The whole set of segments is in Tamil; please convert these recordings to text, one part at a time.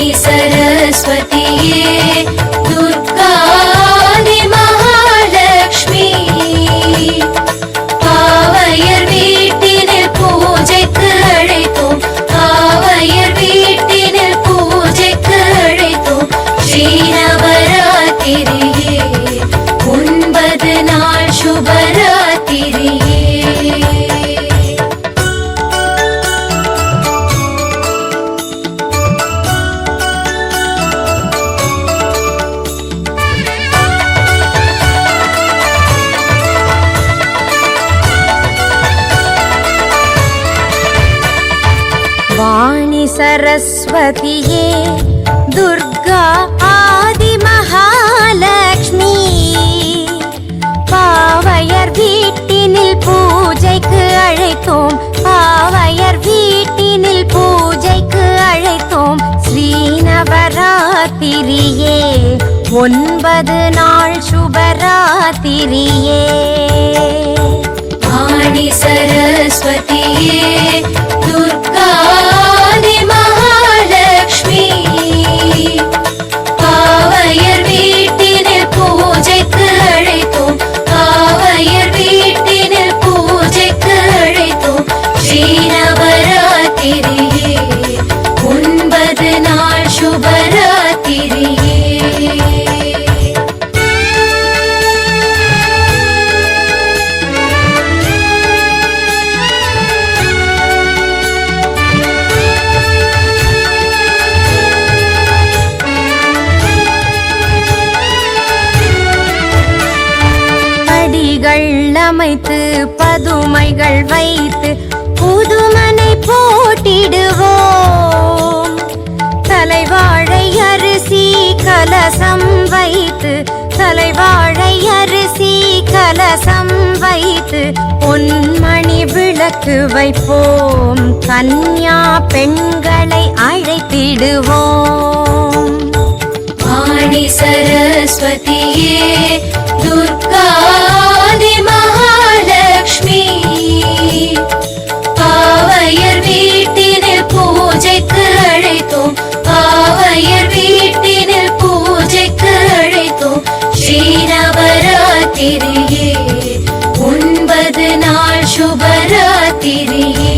வாணி சரஸ்வதியே துர்காதி மகாலட்சுமி பாவையர் வீட்டினில் பூஜைக்கு அழைத்தோம் பாவையர் வீட்டினில் பூஜைக்கு அழைத்தோம் ஸ்ரீநவராத்திரியே 9 நாள் சுபராத்திரியே வாணி சரஸ்வதியே துர்கா ஆதி மகாலட்சுமி பாவையர் வீட்டினில் பூஜைக்கு அழைத்தோம் பாவையர் வீட்டினில் பூஜைக்கு அழைத்தோம் ஸ்ரீநவராத்திரியே 9 நாள் சுபராத்திரியே வாணி சரஸ்வதியே துர்காதி மகாலட்சுமி பாவையர் வீட்டினில் பூஜைக்கு அழைத்தோம் பாவையர் வீட்டினில் பூஜைக்கு அழைத்தோம் ஸ்ரீநவராத்திரியே 9 நாள் சுபராத்திரியே அமைத்து பதுமைகள் வைத்து புதுமனை போட்டிடுவோம் தலைவாழை அரிசி கலசம் வைத்து தலைவாழை அரிசி கலசம் வைத்து பொன்மணி விளக்கு வைப்போம் கன்யா பெண்களை அழைத்திடுவோம் வாணி சரஸ்வதியே துர்காதி மகாலட்சுமி பாவையர் வீட்டினில் பூஜைக்கு அழைத்தோம் பாவையர் வீட்டினில் பூஜைக்கு அழைத்தோம் ஸ்ரீநவராத்திரியே 9 நாள் சுபராத்திரியே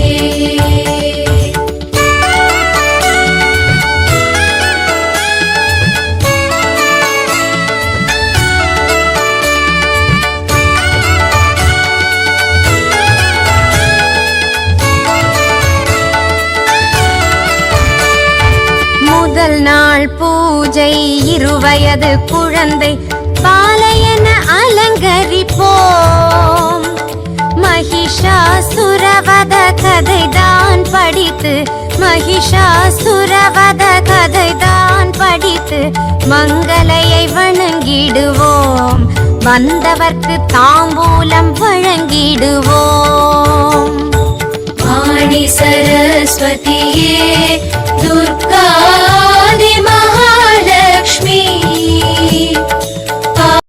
முதல் நாள் பூஜை 2 வயது குழந்தை பாலையென அலங்கரிப்போம் மகிஷாசுரவத கதைதான் படித்து மகிஷாசுரவத கதைதான் படித்து மங்களையை வணங்கிடுவோம் வந்தவர்க்கு தாம்பூலம் வழங்கிடுவோம் வாணி சரஸ்வதியே